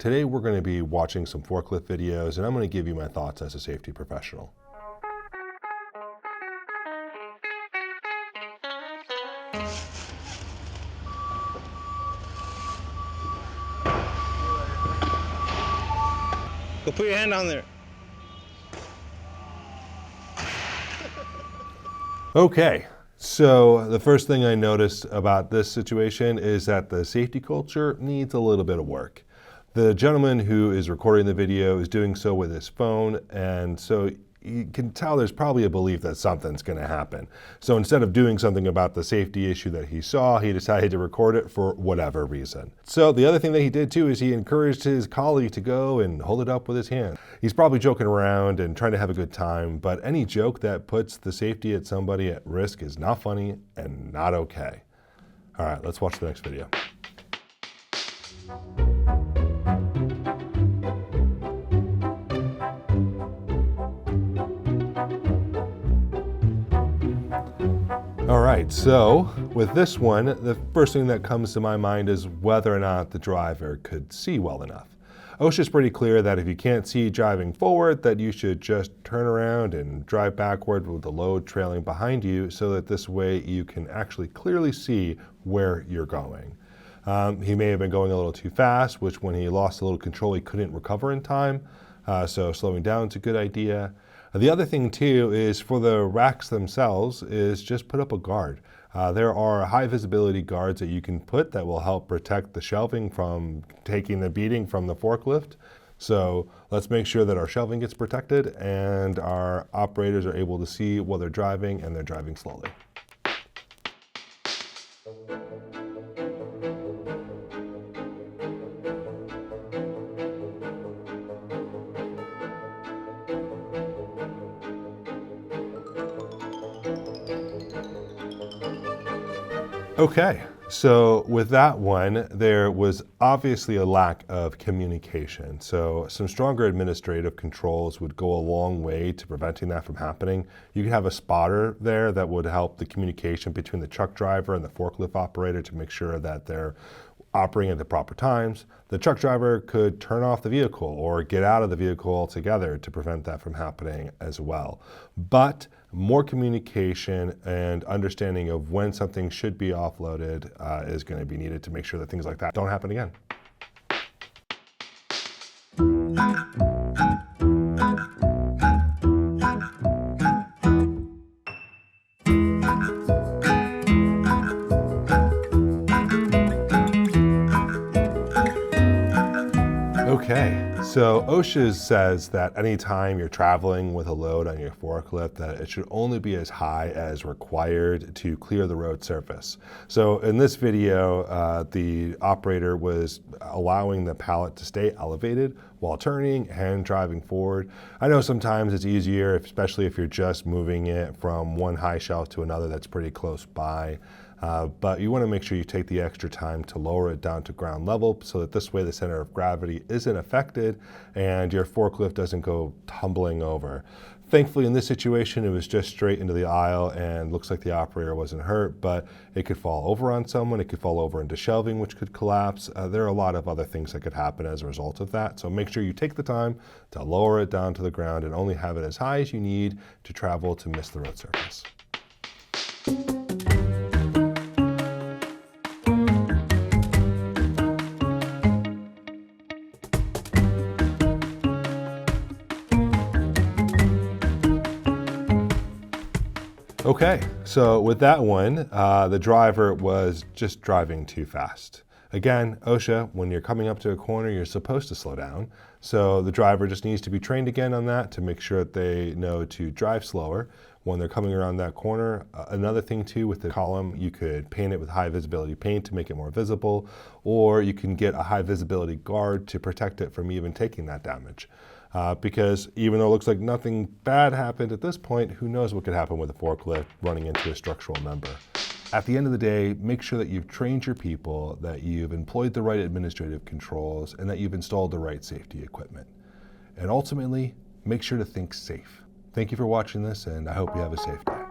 Today we're going to be watching some forklift videos and I'm going to give you my thoughts as a safety professional. Go put your hand on there. Okay, so the first thing I noticed about this situation is that the safety culture needs a little bit of work. The gentleman who is recording the video is doing so with his phone, and so you can tell there's probably a belief that something's going to happen. So instead of doing something about the safety issue that he saw, he decided to record it for whatever reason. So the other thing that he did too is he encouraged his colleague to go and hold it up with his hand. He's probably joking around and trying to have a good time, but any joke that puts the safety of somebody at risk is not funny and not okay. All right, let's watch the next video. All right, so with this one, the first thing that comes to my mind is whether or not the driver could see well enough. OSHA's pretty clear that if you can't see driving forward, that you should just turn around and drive backward with the load trailing behind you so that this way you can actually clearly see where you're going. He may have been going a little too fast, which when he lost a little control, he couldn't recover in time. So slowing down is a good idea. The other thing too is for the racks themselves is just put up a guard. There are high visibility guards that you can put that will help protect the shelving from taking the beating from the forklift. So let's make sure that our shelving gets protected and our operators are able to see while they're driving and they're driving slowly. Okay, so with that one, there was obviously a lack of communication. So some stronger administrative controls would go a long way to preventing that from happening. You could have a spotter there that would help the communication between the truck driver and the forklift operator to make sure that they're operating at the proper times. The truck driver could turn off the vehicle or get out of the vehicle altogether to prevent that from happening as well. But more communication and understanding of when something should be offloaded is going to be needed to make sure that things like that don't happen again. Okay, so OSHA says that anytime you're traveling with a load on your forklift that it should only be as high as required to clear the road surface. So in this video, the operator was allowing the pallet to stay elevated while turning and driving forward. I know sometimes it's easier, especially if you're just moving it from one high shelf to another that's pretty close by. But you want to make sure you take the extra time to lower it down to ground level so that this way the center of gravity isn't affected and your forklift doesn't go tumbling over. Thankfully in this situation it was just straight into the aisle and looks like the operator wasn't hurt, but it could fall over on someone, it could fall over into shelving which could collapse. There are a lot of other things that could happen as a result of that. So make sure you take the time to lower it down to the ground and only have it as high as you need to travel to miss the road surface. Okay, so with that one, the driver was just driving too fast. Again, OSHA, when you're coming up to a corner, you're supposed to slow down. So the driver just needs to be trained again on that to make sure that they know to drive slower when they're coming around that corner. Another thing too, with the column, you could paint it with high visibility paint to make it more visible, or you can get a high visibility guard to protect it from even taking that damage. Because even though it looks like nothing bad happened at this point, who knows what could happen with a forklift running into a structural member. At the end of the day, make sure that you've trained your people, that you've employed the right administrative controls, and that you've installed the right safety equipment. And ultimately, make sure to think safe. Thank you for watching this, and I hope you have a safe day.